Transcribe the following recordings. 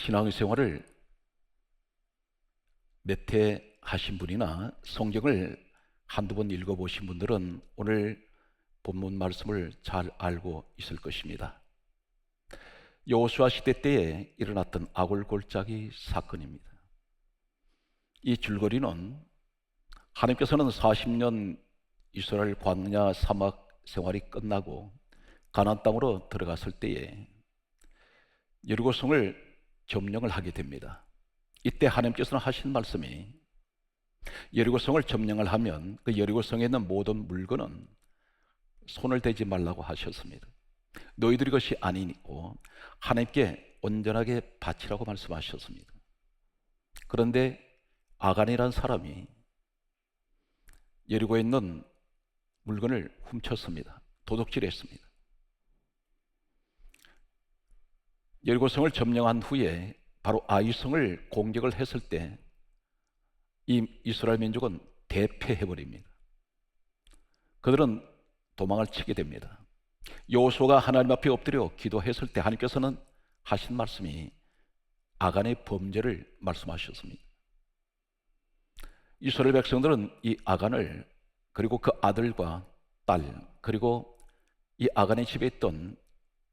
신앙생활을 몇 해 하신 분이나 성경을 한두 번 읽어보신 분들은 오늘 본문 말씀을 잘 알고 있을 것입니다. 여호수아 시대 때에 일어났던 아골골짜기 사건입니다. 이 줄거리는 하나님께서는 40년 이스라엘 광야 사막 생활이 끝나고 가나안 땅으로 들어갔을 때에 여리고성을 점령을 하게 됩니다. 이때 하나님께서는 하신 말씀이 여리고성을 점령을 하면 그 여리고성에 있는 모든 물건은 손을 대지 말라고 하셨습니다. 너희들이 것이 아니고 하나님께 온전하게 바치라고 말씀하셨습니다. 그런데 아간이라는 사람이 여리고에 있는 물건을 훔쳤습니다. 도둑질했습니다. 여리고성을 점령한 후에 바로 아이성을 공격을 했을 때 이 이스라엘 민족은 대패해버립니다. 그들은 도망을 치게 됩니다. 여호수아가 하나님 앞에 엎드려 기도했을 때 하나님께서는 하신 말씀이 아간의 범죄를 말씀하셨습니다. 이스라엘 백성들은 이 아간을, 그리고 그 아들과 딸, 그리고 이 아간의 집에 있던,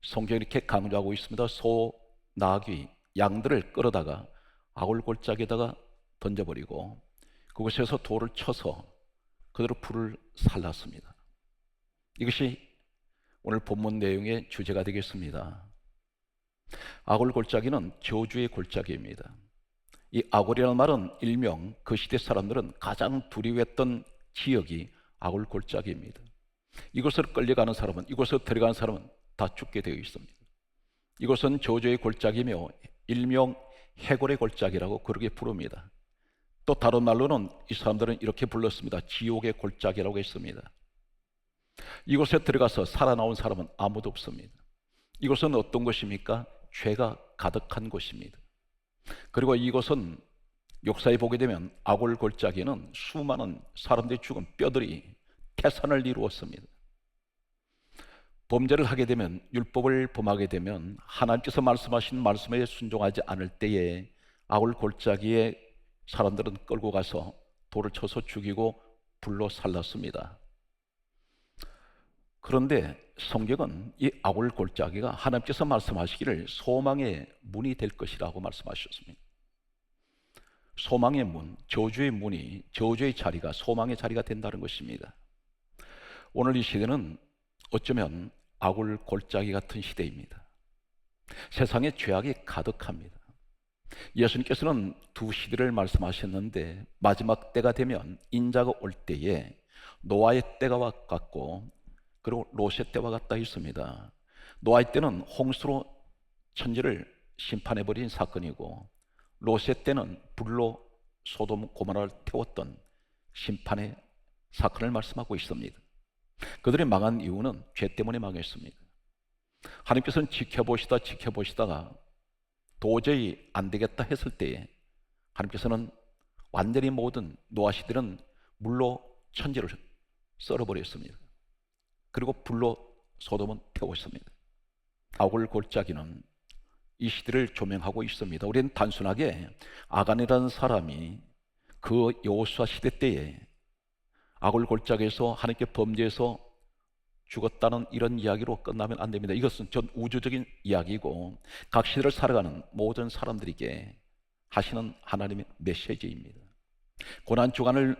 성경이 이렇게 강조하고 있습니다, 소, 나귀, 양들을 끌어다가 아골골짜기에다가 던져버리고 그곳에서 돌을 쳐서 그대로 불을 살랐습니다. 이것이 오늘 본문 내용의 주제가 되겠습니다. 아골골짜기는 저주의 골짜기입니다. 이 아골이라는 말은 일명 그 시대 사람들은 가장 두려워했던 지역이 아골골짜기입니다. 이곳을 끌려가는 사람은, 이곳에 들어가는 사람은 다 죽게 되어 있습니다. 이곳은 저주의 골짜기며 일명 해골의 골짜기라고 그렇게 부릅니다. 또 다른 말로는 이 사람들은 이렇게 불렀습니다. 지옥의 골짜기라고 했습니다. 이곳에 들어가서 살아나온 사람은 아무도 없습니다. 이곳은 어떤 곳입니까? 죄가 가득한 곳입니다. 그리고 이곳은 역사에 보게 되면 아골골짜기는 수많은 사람들이 죽은 뼈들이 태산을 이루었습니다. 범죄를 하게 되면, 율법을 범하게 되면 하나님께서 말씀하신 말씀에 순종하지 않을 때에 아골골짜기에 사람들은 끌고 가서 돌을 쳐서 죽이고 불로 살랐습니다. 그런데 성경은 이 아골골짜기가 하나님께서 말씀하시기를 소망의 문이 될 것이라고 말씀하셨습니다. 소망의 문, 저주의 문이, 저주의 자리가 소망의 자리가 된다는 것입니다. 오늘 이 시대는 어쩌면 아골골짜기 같은 시대입니다. 세상에 죄악이 가득합니다. 예수님께서는 두 시대를 말씀하셨는데 마지막 때가 되면 인자가 올 때에 노아의 때가 왔고 그리고 롯의 때와 같다 있습니다. 노아의 때는 홍수로 천지를 심판해버린 사건이고 롯의 때는 불로 소돔 고모라를 태웠던 심판의 사건을 말씀하고 있습니다. 그들이 망한 이유는 죄 때문에 망했습니다. 하나님께서는 지켜보시다가 도저히 안 되겠다 했을 때에 하나님께서는 완전히 모든 노아 시대는 물로 천지를 썰어버렸습니다. 그리고 불로 소돔은 태웠습니다. 아골골짜기는 이 시대를 조명하고 있습니다. 우리는 단순하게 아간이라는 사람이 그 여호수아 시대 때에 아골골짜기에서 하나님께 범죄해서 죽었다는 이런 이야기로 끝나면 안 됩니다. 이것은 전 우주적인 이야기고 각 시대를 살아가는 모든 사람들에게 하시는 하나님의 메시지입니다. 고난 주간을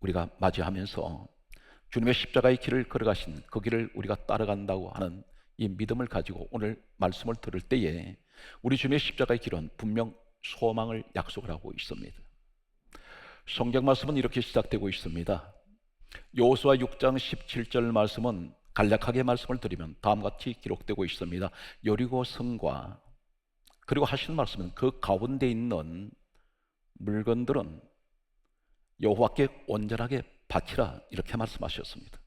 우리가 맞이하면서 주님의 십자가의 길을 걸어가신 그 길을 우리가 따라간다고 하는 이 믿음을 가지고 오늘 말씀을 들을 때에 우리 주님의 십자가의 길은 분명 소망을 약속을 하고 있습니다. 성경 말씀은 이렇게 시작되고 있습니다. 여호수아 6장 17절 말씀은 간략하게 말씀을 드리면 다음과 같이 기록되고 있습니다. 여리고 성과, 그리고 하시는 말씀은 그 가운데 있는 물건들은 여호와께 온전하게 바치라, 이렇게 말씀하셨습니다.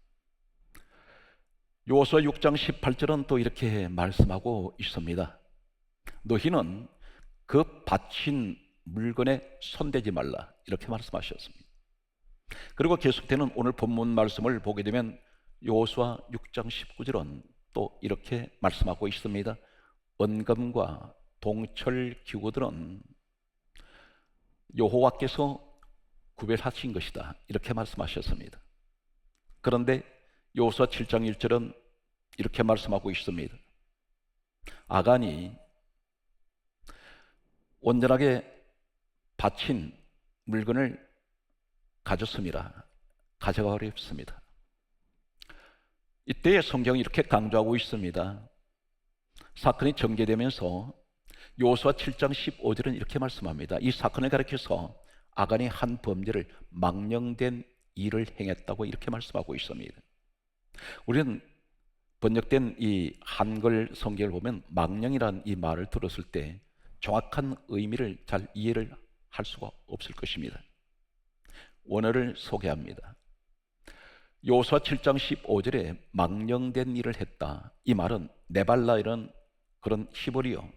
여호수아 6장 18절은 또 이렇게 말씀하고 있습니다. 너희는 그 바친 물건에 손대지 말라, 이렇게 말씀하셨습니다. 그리고 계속되는 오늘 본문 말씀을 보게 되면 여호수아 6장 19절은 또 이렇게 말씀하고 있습니다. 언금과 동철 기구들은 여호와께서 구별하신 것이다, 이렇게 말씀하셨습니다. 그런데 여호수아 7장 1절은 이렇게 말씀하고 있습니다. 아간이 온전하게 바친 물건을 가졌습니다. 가져가 버렸습니다. 이때의 성경이 이렇게 강조하고 있습니다. 사건이 전개되면서 여호수아 7장 15절은 이렇게 말씀합니다. 이 사건을 가리켜서 아간이 한 범죄를 망령된 일을 행했다고 이렇게 말씀하고 있습니다. 우리는 번역된 이 한글 성경을 보면 망령이라는 이 말을 들었을 때 정확한 의미를 잘 이해를 할 수가 없을 것입니다. 원어를 소개합니다. 여호수아 7장 15절에 망령된 일을 했다, 이 말은 네발라 이런 그런 히브리어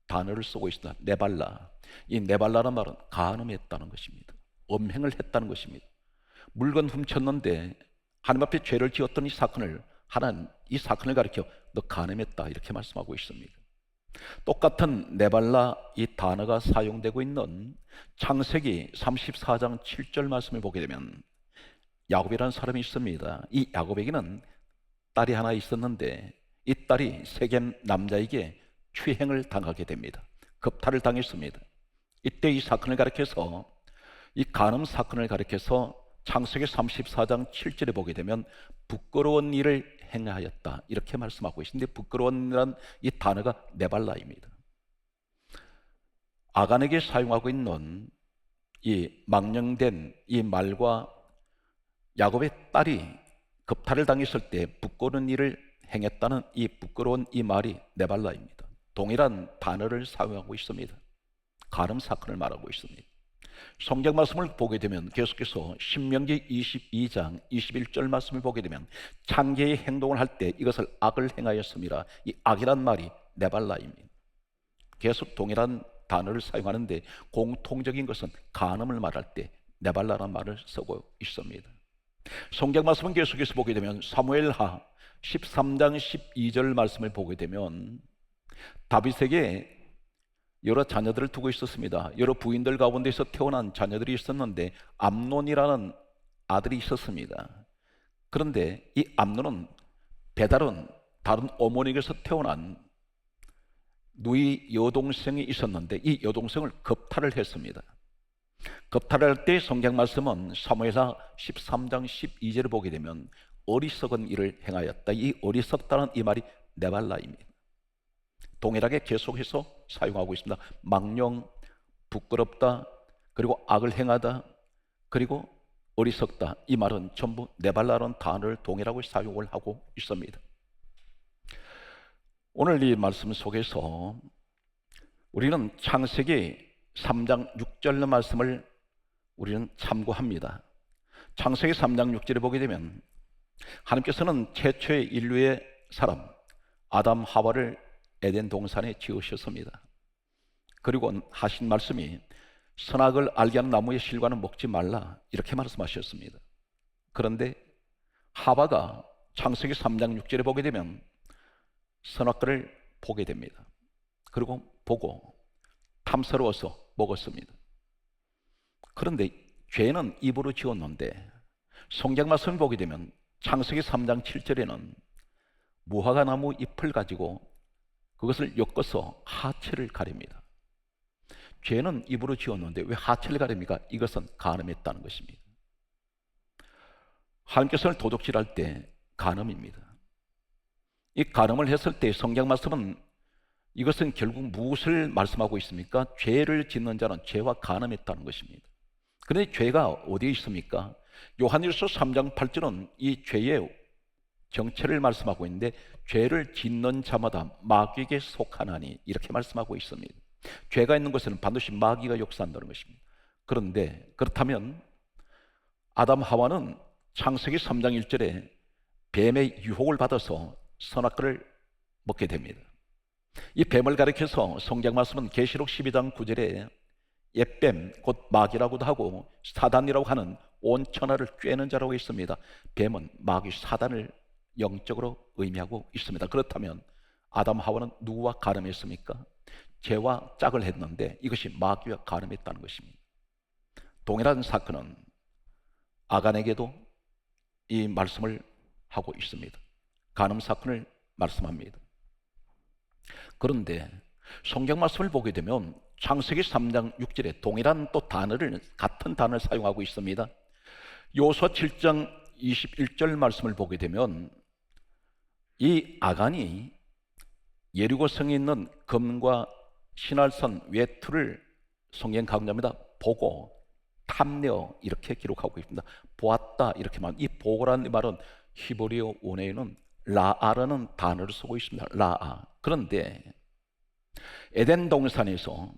단어를 쓰고 있습니다. 네발라. 이 네발라라는 말은 간음했다는 것입니다. 음행을 했다는 것입니다. 물건 훔쳤는데 하나님 앞에 죄를 지었던 이 사건을 하나님 이 사건을 가리켜 너 간음했다, 이렇게 말씀하고 있습니다. 똑같은 네발라 이 단어가 사용되고 있는 창세기 34장 7절 말씀을 보게 되면 야곱이라는 사람이 있습니다. 이 야곱에게는 딸이 하나 있었는데 이 딸이 세겜 남자에게 추행을 당하게 됩니다. 겁탈을 당했습니다. 이때 이 사건을 가리켜서 이 간음 사건을 가리켜서 창세기 34장 7절에 보게 되면 부끄러운 일을 행하였다, 이렇게 말씀하고 있는데 부끄러운이라는 이 단어가 네발라입니다. 아간에게 사용하고 있는 이 망령된 이 말과 야곱의 딸이 겁탈을 당했을 때 부끄러운 일을 행했다는 이 부끄러운 이 말이 네발라입니다. 동일한 단어를 사용하고 있습니다. 간음 사건을 말하고 있습니다. 성경 말씀을 보게 되면 계속해서 신명기 22장 21절 말씀을 보게 되면 창개의 행동을 할 때 이것을 악을 행하였습니다. 이 악이란 말이 네발라입니다. 계속 동일한 단어를 사용하는데 공통적인 것은 간음을 말할 때 네발라라는 말을 쓰고 있습니다. 성경 말씀은 계속해서 보게 되면 사무엘하 13장 12절 말씀을 보게 되면 다윗에게 여러 자녀들을 두고 있었습니다. 여러 부인들 가운데서 태어난 자녀들이 있었는데 암논이라는 아들이 있었습니다. 그런데 이 암논은 배다른 다른 어머니에게서 태어난 누이 여동생이 있었는데 이 여동생을 겁탈을 했습니다. 겁탈을 할 때 성경 말씀은 사무엘하 13장 12절을 보게 되면 어리석은 일을 행하였다. 이 어리석다는 이 말이 네발라입니다. 동일하게 계속해서 사용하고 있습니다. 망령, 부끄럽다, 그리고 악을 행하다, 그리고 어리석다, 이 말은 전부 네발라라는 단어를 동일하게 사용을 하고 있습니다. 오늘 이 말씀 속에서 우리는 창세기 3장 6절 말씀을 우리는 참고합니다. 창세기 3장 6절에 보게 되면 하나님께서는 최초의 인류의 사람 아담 하와를 에덴 동산에 지으셨습니다. 그리고 하신 말씀이 선악을 알게 하는 나무의 실과는 먹지 말라, 이렇게 말씀하셨습니다. 그런데 하와가 창세기 3장 6절에 보게 되면 선악과를 보게 됩니다. 그리고 보고 탐스러워서 먹었습니다. 그런데 죄는 입으로 지었는데 성경 말씀을 보게 되면 창세기 3장 7절에는 무화과 나무 잎을 가지고 그것을 엮어서 하체를 가립니다. 죄는 입으로 지었는데 왜 하체를 가립니까? 이것은 간음했다는 것입니다. 하나님께서는 도둑질할 때 간음입니다. 이 간음을 했을 때 성경 말씀은 이것은 결국 무엇을 말씀하고 있습니까? 죄를 짓는 자는 죄와 간음했다는 것입니다. 그런데 죄가 어디에 있습니까? 요한일서 3장 8절은 이 죄의 정체를 말씀하고 있는데 죄를 짓는 자마다 마귀에게 속하나니, 이렇게 말씀하고 있습니다. 죄가 있는 곳에는 반드시 마귀가 역사한다는 것입니다. 그런데 그렇다면 아담 하와는 창세기 3장 1절에 뱀의 유혹을 받아서 선악과를 먹게 됩니다. 이 뱀을 가리켜서 성경 말씀은 계시록 12장 9절에 옛뱀, 곧 마귀라고도 하고 사단이라고 하는 온 천하를 꿰는 자라고 있습니다. 뱀은 마귀 사단을 영적으로 의미하고 있습니다. 그렇다면 아담 하와는 누구와 간음했습니까? 죄와 짝을 했는데 이것이 마귀와 가늠했다는 것입니다. 동일한 사건은 아간에게도 이 말씀을 하고 있습니다. 간음 사건을 말씀합니다. 그런데 성경 말씀을 보게 되면 창세기 3장 6절에 동일한 또 단어를, 같은 단어를 사용하고 있습니다. 여호수아 7장 21절 말씀을 보게 되면 이 아간이 예리고 성에 있는 금과 신할산 외투를 성경 강조합니다. 보고 탐내어 이렇게 기록하고 있습니다. 보았다 이렇게 말. 이 보고라는 말은 히브리어 원어에는 라아라는 단어를 쓰고 있습니다. 라아. 그런데 에덴 동산에서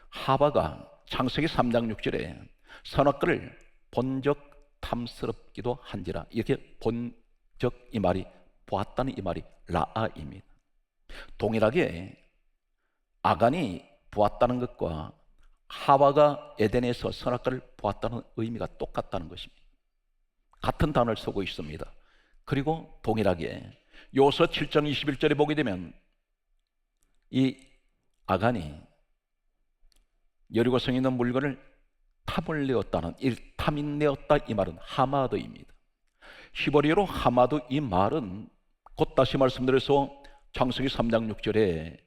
하바가 창세기 3장 6절에 선악과를 본적 탐스럽기도 한지라, 이렇게 본적 이 말이, 보았다는 이 말이 라아입니다. 동일하게 아간이 보았다는 것과 하와가 에덴에서 선악과를 보았다는 의미가 똑같다는 것입니다. 같은 단어를 쓰고 있습니다. 그리고 동일하게 여호수아 7장 21절에 보게 되면 이 아간이 여리고성에 있는 물건을 탐을 내었다는, 이 탐이 내었다 이 말은 하마드입니다. 히브리어로 하마드 이 말은 곧 다시 말씀드려서 창세기 3장 6절에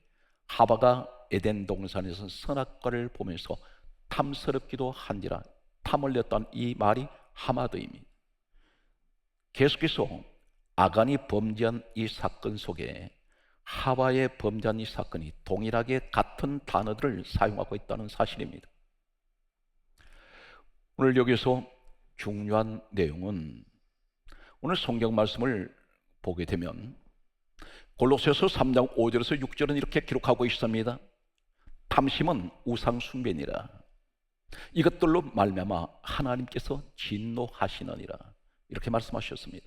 하바가 에덴 동산에서 선악과를 보면서 탐스럽기도 한지라, 탐을 내었다는 이 말이 하마드입니다. 계속해서 아간이 범죄한 이 사건 속에 하와의 범죄한 이 사건이 동일하게 같은 단어들을 사용하고 있다는 사실입니다. 오늘 여기서 중요한 내용은, 오늘 성경 말씀을 보게 되면 골로새서 3장 5절에서 6절은 이렇게 기록하고 있습니다. 탐심은 우상 숭배니라. 이것들로 말미암아 하나님께서 진노하시느니라. 이렇게 말씀하셨습니다.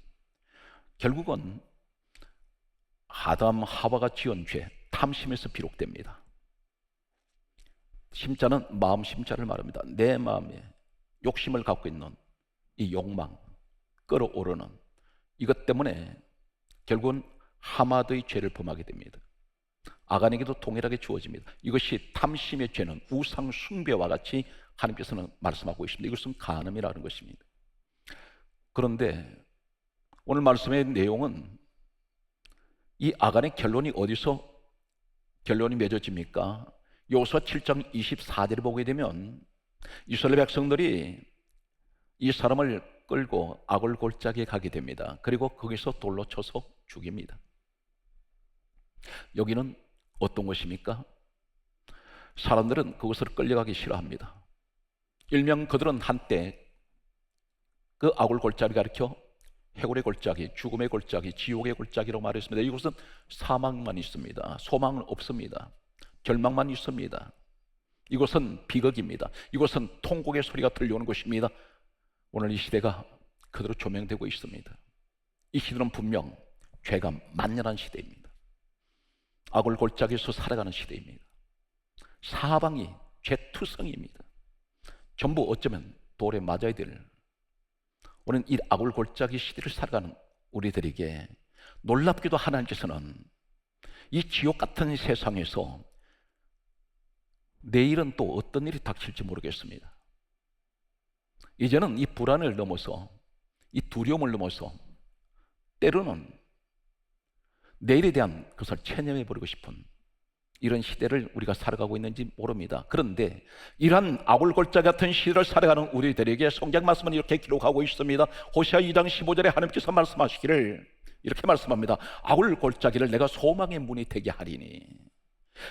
결국은 아담 하와가 지은 죄, 탐심에서 비롯됩니다. 심자는 마음 심자를 말합니다. 내 마음에 욕심을 갖고 있는 이 욕망, 끌어오르는 이것 때문에 결국은 하마드의 죄를 범하게 됩니다. 아간에게도 동일하게 주어집니다. 이것이 탐심의 죄는 우상 숭배와 같이 하나님께서는 말씀하고 있습니다. 이것은 간음이라는 것입니다. 그런데 오늘 말씀의 내용은 이 아간의 결론이 어디서 결론이 맺어집니까? 여호수아 7장 24절을 보게 되면 이스라엘 백성들이 이 사람을 끌고 아골 골짜기에 가게 됩니다. 그리고 거기서 돌로 쳐서 죽입니다. 여기는 어떤 것입니까? 사람들은 그것을 끌려가기 싫어합니다. 일명 그들은 한때 그 아골 골짜기 가리켜 해골의 골짜기, 죽음의 골짜기, 지옥의 골짜기라고 말했습니다. 이곳은 사망만 있습니다. 소망은 없습니다. 절망만 있습니다. 이곳은 비극입니다. 이곳은 통곡의 소리가 들려오는 곳입니다. 오늘 이 시대가 그대로 조명되고 있습니다. 이 시대는 분명 죄가 만연한 시대입니다. 아골 골짜기에서 살아가는 시대입니다. 사방이 죄투성입니다. 전부 어쩌면 돌에 맞아야 될, 오늘 이 아골 골짜기 시대를 살아가는 우리들에게 놀랍게도 하나님께서는 이 지옥 같은 세상에서 내일은 또 어떤 일이 닥칠지 모르겠습니다. 이제는 이 불안을 넘어서, 이 두려움을 넘어서 때로는 내일에 대한 것을 체념해버리고 싶은 이런 시대를 우리가 살아가고 있는지 모릅니다. 그런데 이러한 아골골짜기 같은 시대를 살아가는 우리들에게 성경 말씀은 이렇게 기록하고 있습니다. 호시아 2장 15절에 하나님께서 말씀하시기를 이렇게 말씀합니다. 아골골짜기를 내가 소망의 문이 되게 하리니.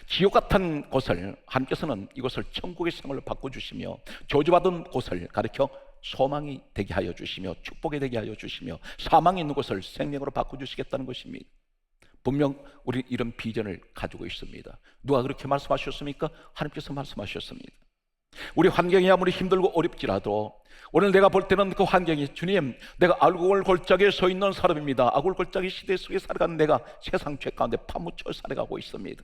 지옥 같은 곳을 하나님께서는 이것을 천국의 생활로 바꿔주시며, 저주받은 곳을 가리켜 소망이 되게 하여 주시며, 축복이 되게 하여 주시며, 사망이 있는 곳을 생명으로 바꿔주시겠다는 것입니다. 분명 우리 이런 비전을 가지고 있습니다. 누가 그렇게 말씀하셨습니까? 하나님께서 말씀하셨습니다. 우리 환경이 아무리 힘들고 어렵지라도 오늘 내가 볼 때는 그 환경이, 주님, 내가 아골 골짜기에 서 있는 사람입니다. 아골 골짜기 시대 속에 살아가는 내가 세상 죄 가운데 파묻혀 살아가고 있습니다.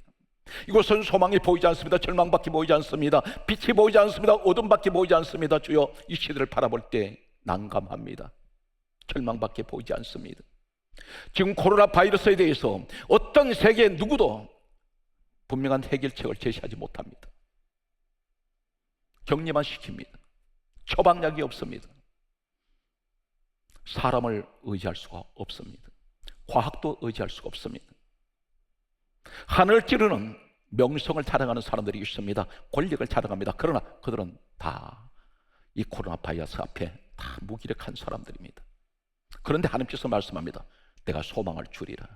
이곳은 소망이 보이지 않습니다. 절망밖에 보이지 않습니다. 빛이 보이지 않습니다. 어둠밖에 보이지 않습니다. 주여, 이 시대를 바라볼 때 난감합니다. 절망밖에 보이지 않습니다. 지금 코로나 바이러스에 대해서 어떤 세계 누구도 분명한 해결책을 제시하지 못합니다. 격리만 시킵니다. 처방약이 없습니다. 사람을 의지할 수가 없습니다. 과학도 의지할 수가 없습니다. 하늘 찌르는 명성을 자랑하는 사람들이 있습니다. 권력을 자랑합니다. 그러나 그들은 다 이 코로나 바이러스 앞에 다 무기력한 사람들입니다. 그런데 하나님께서 말씀합니다. 내가 소망을 주리라.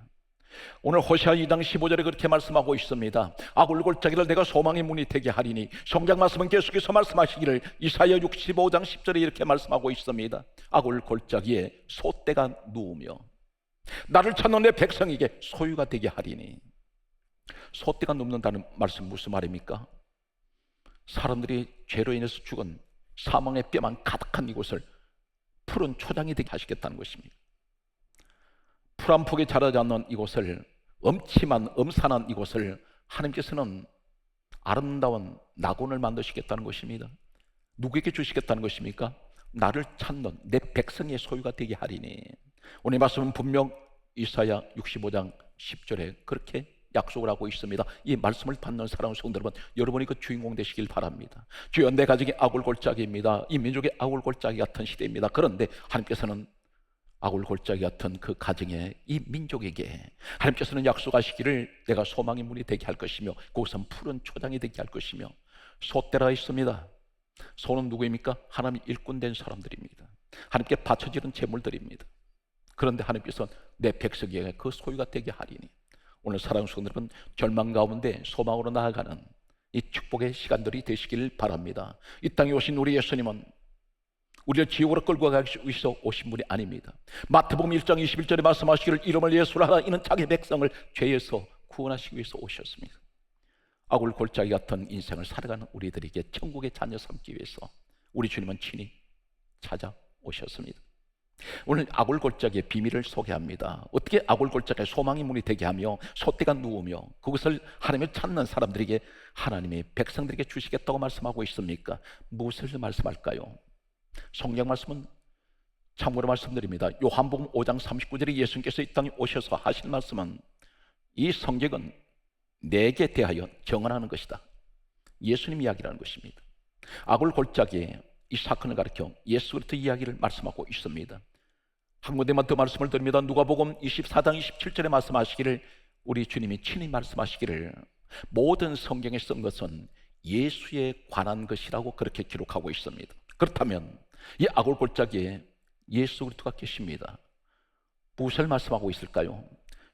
오늘 호세아 2장 15절에 그렇게 말씀하고 있습니다. 아굴골짜기를 내가 소망의 문이 되게 하리니, 성경 말씀은 계속해서 말씀하시기를 이사야 65장 10절에 이렇게 말씀하고 있습니다. 아굴골짜기에 소떼가 누우며 나를 찾는 내 백성에게 소유가 되게 하리니. 소떼가 눕는다는 말씀 무슨 말입니까? 사람들이 죄로 인해서 죽은 사망의 뼈만 가득한 이곳을 푸른 초장이 되게 하시겠다는 것입니다. 풀 한 폭에 자라지 않는 이곳을, 엄침한 엄산한 이곳을 하나님께서는 아름다운 낙원을 만드시겠다는 것입니다. 누구에게 주시겠다는 것입니까? 나를 찾는 내 백성의 소유가 되게 하리니. 오늘 말씀은 분명 이사야 65장 10절에 그렇게 약속을 하고 있습니다. 이 말씀을 받는 사랑하는 성도 여러분, 여러분이 그 주인공 되시길 바랍니다. 주여, 내 가정이 아굴골짜기입니다. 이 민족의 아굴골짜기 같은 시대입니다. 그런데 하나님께서는 아굴골짜기 같은 그 가정에, 이 민족에게 하나님께서는 약속하시기를 내가 소망의 문이 되게 할 것이며 그곳은 푸른 초장이 되게 할 것이며. 소떼라 있습니다. 소는 누구입니까? 하나님 일꾼된 사람들입니다. 하나님께 바쳐지는 제물들입니다. 그런데 하나님께서 내 백성에게 그 소유가 되게 하리니. 오늘 사랑하는 성도 여러분, 절망 가운데 소망으로 나아가는 이 축복의 시간들이 되시길 바랍니다. 이 땅에 오신 우리 예수님은 우리를 지옥으로 끌고 가기 위해서 오신 분이 아닙니다. 마태복음 1장 21절에 말씀하시기를 이름을 예수로 하라. 이는 자기 백성을 죄에서 구원하시기 위해서 오셨습니다. 아굴골짜기 같은 인생을 살아가는 우리들에게 천국의 자녀 삼기 위해서 우리 주님은 친히 찾아오셨습니다. 오늘 아굴골짜기의 비밀을 소개합니다. 어떻게 아굴골짜기에 소망의 문이 되게 하며 소떼가 누우며 그것을 하나님을 찾는 사람들에게, 하나님의 백성들에게 주시겠다고 말씀하고 있습니까? 무엇을 말씀할까요? 성경 말씀은 참고로 말씀드립니다. 요한복음 5장 39절에 예수님께서 이 땅에 오셔서 하신 말씀은 이 성경은 내게 대하여 정언하는 것이다. 예수님 이야기라는 것입니다. 아굴골짜기에 이 사건을 가리켜 예수 그리스도 이야기를 말씀하고 있습니다. 한 군데만 더 말씀을 드립니다. 누가복음 24장 27절에 말씀하시기를, 우리 주님이 친히 말씀하시기를 모든 성경에 쓴 것은 예수에 관한 것이라고 그렇게 기록하고 있습니다. 그렇다면 이 아굴골짜기에 예수 그리스도가 계십니다. 무엇을 말씀하고 있을까요?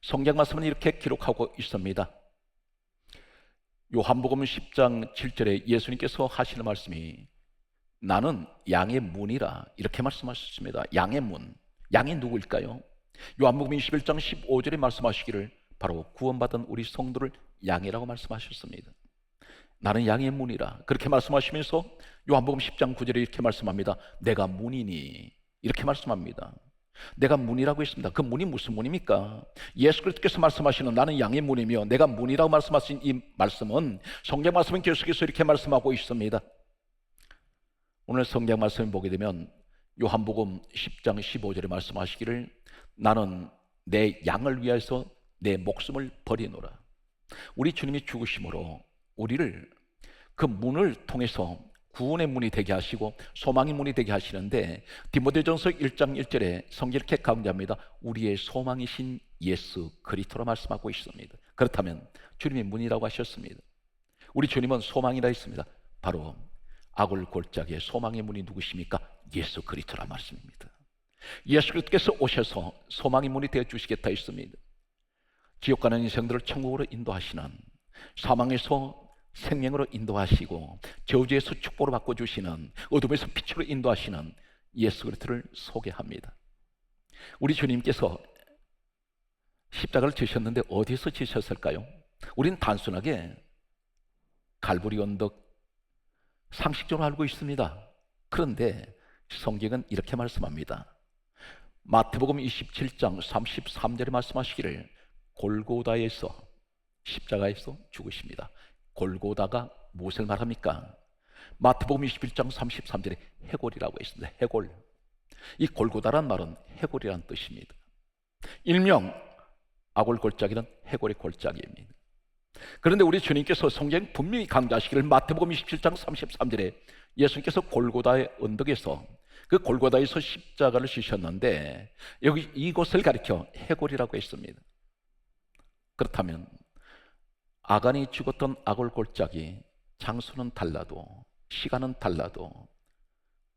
성경 말씀은 이렇게 기록하고 있습니다. 요한복음 10장 7절에 예수님께서 하시는 말씀이 나는 양의 문이라, 이렇게 말씀하셨습니다. 양의 문, 양이 누구일까요? 요한복음 21장 15절에 말씀하시기를 바로 구원받은 우리 성도를 양이라고 말씀하셨습니다. 나는 양의 문이라, 그렇게 말씀하시면서 요한복음 10장 9절에 이렇게 말씀합니다. 내가 문이니, 이렇게 말씀합니다. 내가 문이라고 했습니다. 그 문이 무슨 문입니까? 예수 그리스도께서 말씀하시는 나는 양의 문이며 내가 문이라고 말씀하신 이 말씀은, 성경 말씀은 계속해서 이렇게 말씀하고 있습니다. 오늘 성경 말씀을 보게 되면 요한복음 10장 15절에 말씀하시기를 나는 내 양을 위해서 내 목숨을 버리노라. 우리 주님이 죽으심으로 우리를 그 문을 통해서 구원의 문이 되게 하시고 소망의 문이 되게 하시는데, 디모데전서 1장 1절에 성경 이렇게 강조합니다. 우리의 소망이신 예수 그리스도로 말씀하고 있습니다. 그렇다면 주님의 문이라고 하셨습니다. 우리 주님은 소망이라 했습니다. 바로 아굴골짜기의 소망의 문이 누구십니까? 예수 그리스도라 말씀입니다. 예수 그리스도께서 오셔서 소망의 문이 되어 주시겠다 했습니다. 지옥 가는 인생들을 천국으로 인도하시는, 사망에서 생명으로 인도하시고 저주에서 축복으로 바꿔주시는, 어둠에서 빛으로 인도하시는 예수 그리스도를 소개합니다. 우리 주님께서 십자가를 지셨는데 어디서 지셨을까요? 우리는 단순하게 갈보리 언덕 상식적으로 알고 있습니다. 그런데 성경은 이렇게 말씀합니다. 마태복음 27장 33절에 말씀하시기를 골고다에서, 십자가에서 죽으십니다. 골고다가 무엇을 말합니까? 마태복음 21장 33절에 해골이라고 했습니다. 해골. 이 골고다란 말은 해골이라는 뜻입니다. 일명 아골골짜기는 해골의 골짜기입니다. 그런데 우리 주님께서 성경 분명히 강조하시기를 마태복음 27장 33절에 예수님께서 골고다의 언덕에서 그 골고다에서 십자가를 지셨는데 여기 이곳을 가리켜 해골이라고 했습니다. 그렇다면 아간이 죽었던 아골 골짜기 장소는 달라도 시간은 달라도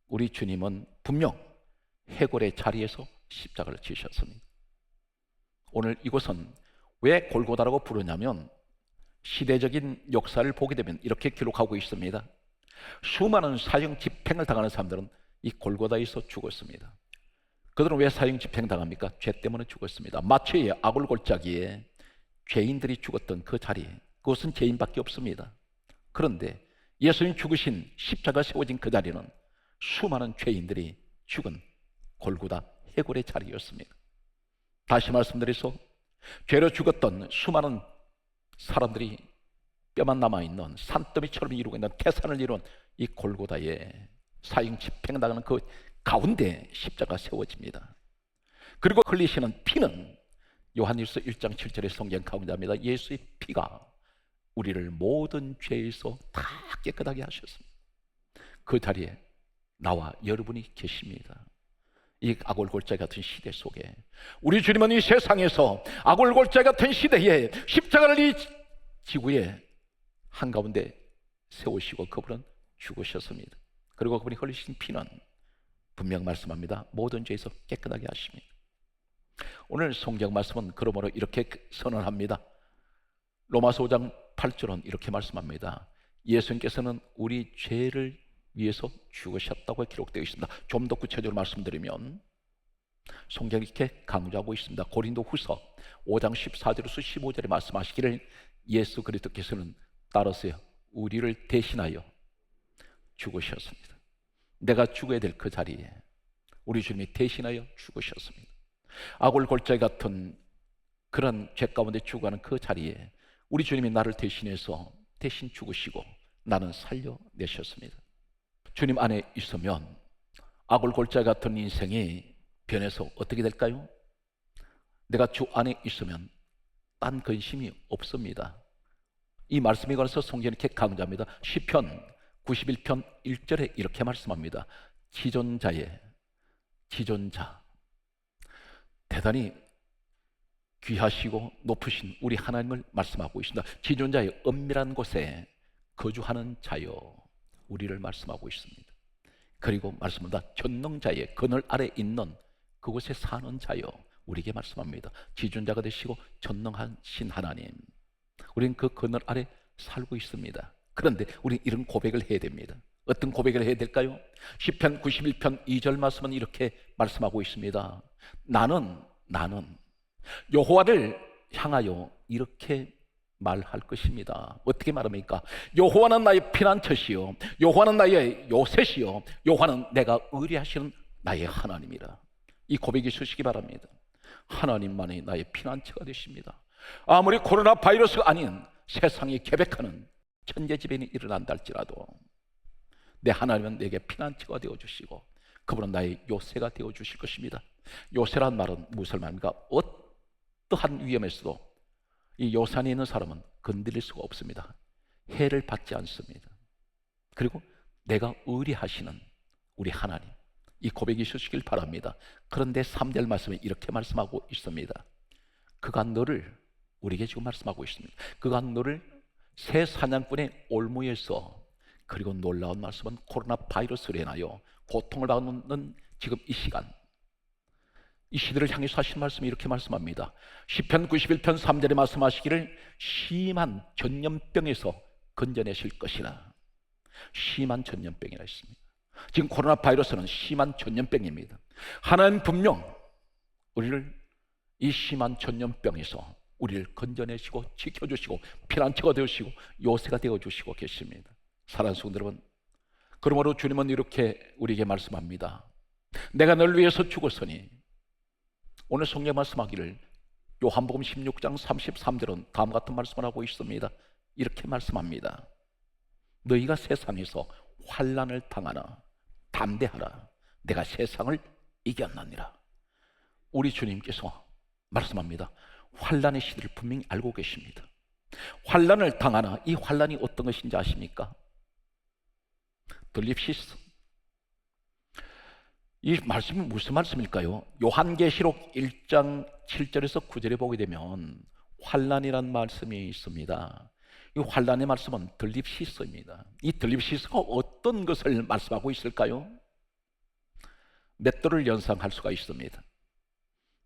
우리 주님은 분명 해골의 자리에서 십자가를 지셨습니다. 오늘 이곳은 왜 골고다라고 부르냐면 시대적인 역사를 보게 되면 이렇게 기록하고 있습니다. 수많은 사형 집행을 당하는 사람들은 이 골고다에서 죽었습니다. 그들은 왜 사형 집행 당합니까? 죄 때문에 죽었습니다. 마초의 아골 골짜기에 죄인들이 죽었던 그 자리, 그것은 죄인밖에 없습니다. 그런데 예수님 죽으신 십자가 세워진 그 자리는 수많은 죄인들이 죽은 골고다 해골의 자리였습니다. 다시 말씀드려서 죄로 죽었던 수많은 사람들이 뼈만 남아있는 산더미처럼 이루고 있는 태산을 이룬 이 골고다에 사형 집행당하는 그 가운데 십자가 세워집니다. 그리고 흘리시는 피는 요한일서 1장 7절의 성경 가운데입니다. 예수의 피가 우리를 모든 죄에서 다 깨끗하게 하셨습니다. 그 자리에 나와 여러분이 계십니다. 이 아골골짜기 같은 시대 속에 우리 주님은 이 세상에서 아골골짜기 같은 시대에 십자가를 이 지구의 한가운데 세우시고 그분은 죽으셨습니다. 그리고 그분이 흘리신 피는 분명 말씀합니다. 모든 죄에서 깨끗하게 하십니다. 오늘 성경 말씀은 그러므로 이렇게 선언합니다. 로마서 5장 8절은 이렇게 말씀합니다. 예수님께서는 우리 죄를 위해서 죽으셨다고 기록되어 있습니다. 좀 더 구체적으로 말씀드리면 성경이 이렇게 강조하고 있습니다. 고린도후서 5장 14절에서 15절에 말씀하시기를 예수 그리스도께서는 따라서요 우리를 대신하여 죽으셨습니다. 내가 죽어야 될 그 자리에 우리 주님이 대신하여 죽으셨습니다. 아골 골짜기 같은 그런 죄 가운데 죽어가는 그 자리에 우리 주님이 나를 대신해서 대신 죽으시고 나는 살려내셨습니다. 주님 안에 있으면 아골 골짜기 같은 인생이 변해서 어떻게 될까요? 내가 주 안에 있으면 딴 근심이 없습니다. 이 말씀에 관해서 성경이 이렇게 강조합니다. 시편 91편 1절에 이렇게 말씀합니다. 지존자 대단히 귀하시고 높으신 우리 하나님을 말씀하고 있습니다. 지존자의 은밀한 곳에 거주하는 자여 우리를 말씀하고 있습니다. 그리고 말씀합니다. 전능자의 그늘 아래 있는 그곳에 사는 자여 우리에게 말씀합니다. 지존자가 되시고 전능하신 하나님, 우리는 그 그늘 아래 살고 있습니다. 그런데 우리는 이런 고백을 해야 됩니다. 어떤 고백을 해야 될까요? 시편 91편 2절 말씀은 이렇게 말씀하고 있습니다. 나는 여호와를 향하여 이렇게 말할 것입니다. 어떻게 말합니까? 여호와는 나의 피난처시요 여호와는 나의 요새시요 여호와는 내가 의뢰하시는 나의 하나님이라. 이 고백이 서시기 바랍니다. 하나님만이 나의 피난처가 되십니다. 아무리 코로나 바이러스가 아닌 세상이 개백하는 천재지변이 일어난다 할지라도 내 하나님은 내게 피난처가 되어주시고 그분은 나의 요새가 되어주실 것입니다. 요새란 말은 무슨 말입니까? 어떠한 위험에서도 이 요새 안에 있는 사람은 건드릴 수가 없습니다. 해를 받지 않습니다. 그리고 내가 의리하시는 우리 하나님, 이 고백이 있으시길 바랍니다. 그런데 3절 말씀에 이렇게 말씀하고 있습니다. 그가 너를, 우리에게 지금 말씀하고 있습니다. 그가 너를 새 사냥꾼의 올무에서, 그리고 놀라운 말씀은 코로나 바이러스로 인하여 고통을 받는 지금 이 시간, 이 시대를 향해서 하신 말씀이 이렇게 말씀합니다. 시편 91편 3절에 말씀하시기를 심한 전염병에서 건져내실 것이라. 심한 전염병이라 했습니다. 지금 코로나 바이러스는 심한 전염병입니다. 하나님 분명 우리를 이 심한 전염병에서 우리를 건져내시고 지켜주시고 피난처가 되어주시고 요새가 되어주시고 계십니다. 사랑하는 성도 여러분, 그러므로 주님은 이렇게 우리에게 말씀합니다. 내가 널 위해서 죽었으니, 오늘 성경 말씀하기를 요한복음 16장 33절은 다음 같은 말씀을 하고 있습니다. 이렇게 말씀합니다. 너희가 세상에서 환난을 당하나 담대하라. 내가 세상을 이겼느니라. 우리 주님께서 말씀합니다. 환난의 시대를 분명히 알고 계십니다. 환난을 당하나 이 환난이 어떤 것인지 아십니까? 들립시스. 이 말씀이 무슨 말씀일까요? 요한계시록 1장 7절에서 9절에 보게 되면 환난이란 말씀이 있습니다. 이 환난의 말씀은 들립시스입니다. 이 들립시스가 어떤 것을 말씀하고 있을까요? 맷돌을 연상할 수가 있습니다.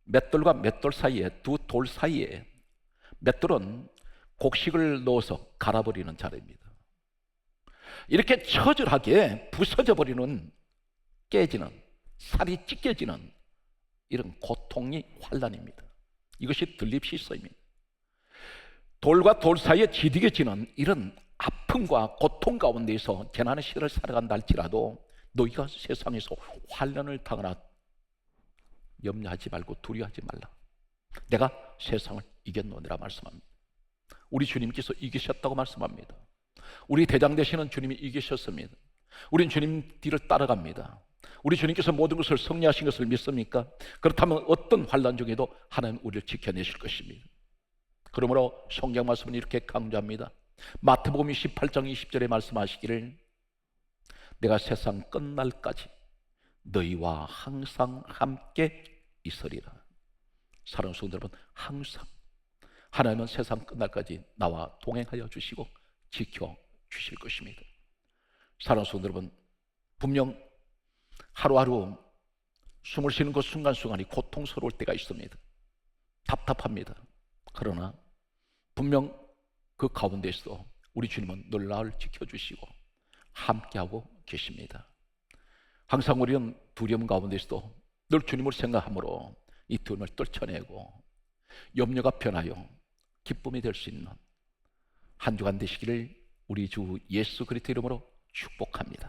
맷돌과 맷돌 사이에, 두 돌 사이에, 맷돌은 곡식을 넣어서 갈아버리는 자리입니다. 이렇게 처절하게 부서져 버리는, 깨지는, 살이 찢겨지는 이런 고통이 환난입니다. 이것이 들립시스입니다. 돌과 돌 사이에 지디겨지는 이런 아픔과 고통 가운데에서 재난의 시대를 살아간다 할지라도 너희가 세상에서 환난을 당하나 염려하지 말고 두려워하지 말라. 내가 세상을 이겼노니라 말씀합니다. 우리 주님께서 이기셨다고 말씀합니다. 우리 대장 되시는 주님이 이기셨습니다. 우린 주님 뒤를 따라갑니다. 우리 주님께서 모든 것을 승리하신 것을 믿습니까? 그렇다면 어떤 환난 중에도 하나님 우리를 지켜내실 것입니다. 그러므로 성경 말씀은 이렇게 강조합니다. 마태복음 18장 20절에 말씀하시기를 내가 세상 끝날까지 너희와 항상 함께 있으리라. 사랑하는 성도 여러분, 항상 하나님은 세상 끝날까지 나와 동행하여 주시고 지켜 주실 것입니다. 사랑하는 성도 여러분, 분명 하루하루 숨을 쉬는 그 순간순간이 고통스러울 때가 있습니다. 답답합니다. 그러나 분명 그 가운데서 우리 주님은 늘 나를 지켜주시고 함께하고 계십니다. 항상 우리는 두려움 가운데서도 늘 주님을 생각함으로 이 두려움을 떨쳐내고 염려가 변하여 기쁨이 될 수 있는 한 주간 되시기를 우리 주 예수 그리스도 이름으로 축복합니다.